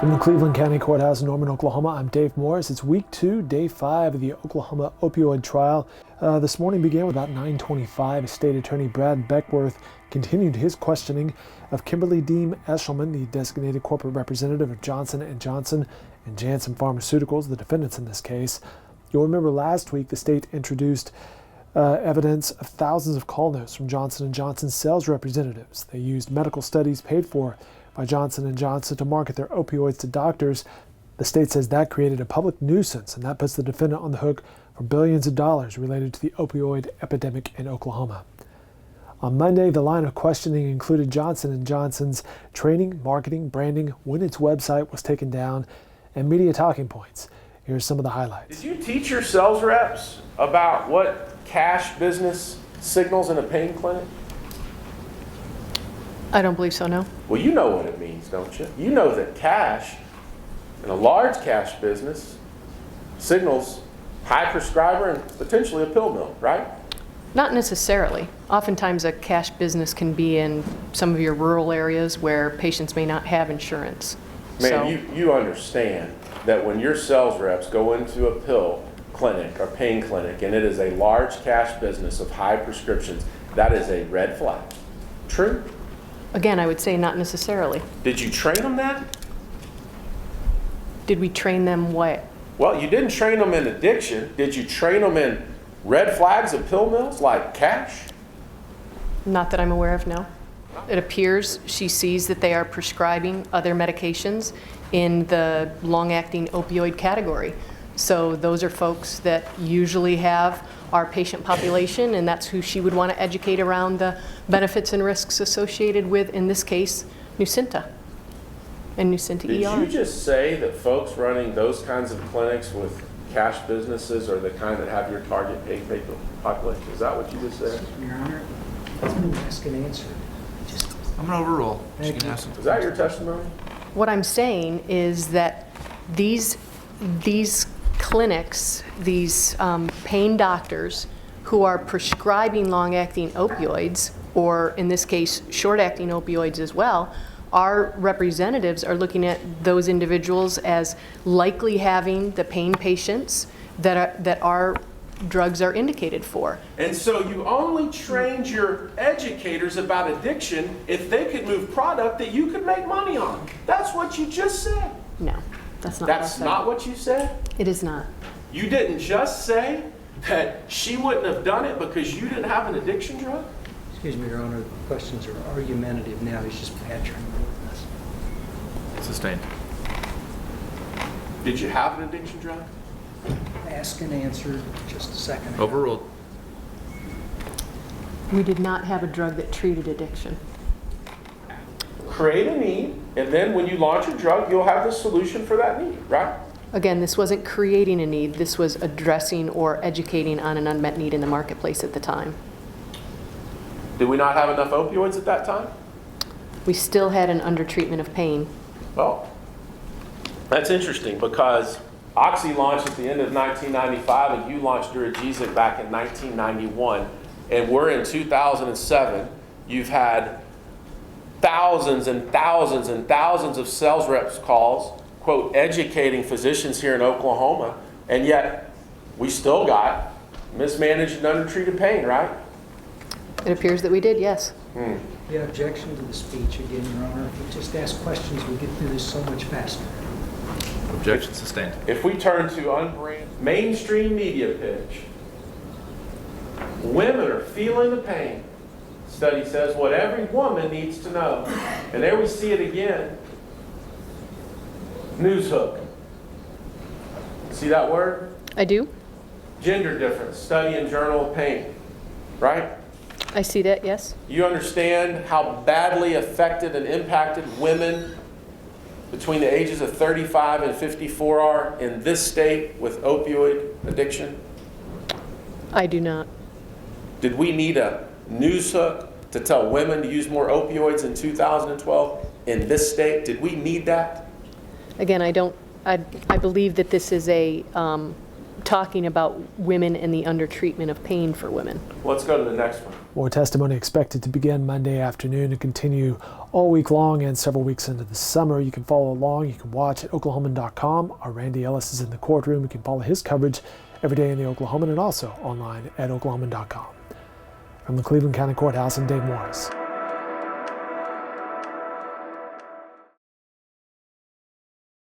From the Cleveland County Courthouse in Norman, Oklahoma, I'm Dave Morris. It's week 2, day 5 of the Oklahoma Opioid Trial. This morning began with about 9:25. State Attorney Brad Beckworth continued his questioning of Kimberly Deem-Eshleman, the designated corporate representative of Johnson & Johnson and Janssen Pharmaceuticals, the defendants in this case. You'll remember last week the state introduced evidence of thousands of call notes from Johnson & Johnson's sales representatives. They used medical studies paid for by Johnson & Johnson to market their opioids to doctors. The state says that created a public nuisance, and that puts the defendant on the hook for billions of dollars related to the opioid epidemic in Oklahoma. On Monday, the line of questioning included Johnson & Johnson's training, marketing, branding, when its website was taken down, and media talking points. Here's some of the highlights. Did you teach your sales reps about what cash business signals in a pain clinic? I don't believe so, no. Well, you know what it means, don't you? You know that cash, in a large cash business, signals high prescriber and potentially a pill mill, right? Not necessarily. Oftentimes a cash business can be in some of your rural areas where patients may not have insurance. Man, you understand that when your sales reps go into a pill clinic or pain clinic and it is a large cash business of high prescriptions, that is a red flag. True? Again, I would say not necessarily. Did you train them that? Did we train them what? Well, you didn't train them in addiction. Did you train them in red flags of pill mills like cash? Not that I'm aware of, no. It appears she sees that they are prescribing other medications in the long-acting opioid category. So those are folks that usually have our patient population, and that's who she would want to educate around the benefits and risks associated with, in this case, Nucynta and Nucynta ER. Did you just say that folks running those kinds of clinics with cash businesses are the kind that have your target patient population? Is that what you just said? Your Honor, it's been asked and answered. I'm going to overrule. Is that your testimony? What I'm saying is that these clinics, these pain doctors who are prescribing long-acting opioids, or in this case, short-acting opioids as well, our representatives are looking at those individuals as likely having the pain patients that our drugs are indicated for. And so you only trained your educators about addiction if they could move product that you could make money on. That's what you just said. No, that's not. That's not what you said? It is not. You didn't just say that she wouldn't have done it because you didn't have an addiction drug? Excuse me, Your Honor, the questions are argumentative now. He's just badgering the witness. Sustained. Did you have an addiction drug? Asked and answered just a second ago. Overruled. We did not have a drug that treated addiction. Create a need, and then when you launch a drug, you'll have the solution for that need, right? Again, this wasn't creating a need. This was addressing or educating on an unmet need in the marketplace at the time. Did we not have enough opioids at that time? We still had an undertreatment of pain. Well, that's interesting because Oxy launched at the end of 1995 and you launched Duragesic back in 1991. And we're in 2007. You've had thousands and thousands and thousands of sales reps calls, quote, educating physicians here in Oklahoma. And yet we still got mismanaged and undertreated pain, right? It appears that we did, yes. The objection to the speech, again, Your Honor, if we just ask questions, we get through this so much faster. Objection sustained. If we turn to unbranded mainstream media pitch, women are feeling the pain. Study says what every woman needs to know. And there we see it again. News hook. See that word? I do. Gender difference. Study in Journal of Pain. Right? I see that, yes. You understand how badly affected and impacted women between the ages of 35 and 54 are in this state with opioid addiction? I do not. Did we need a news hook to tell women to use more opioids in 2012 in this state? Did we need that? Again, I believe that this is a talking about women and the undertreatment of pain for women. Let's go to the next one. More testimony expected to begin Monday afternoon and continue all week long and several weeks into the summer. You can follow along. You can watch at oklahoman.com. Our Randy Ellis is in the courtroom. You can follow his coverage every day in the Oklahoman and also online at oklahoman.com. From the Cleveland County Courthouse, I'm Dave Morris.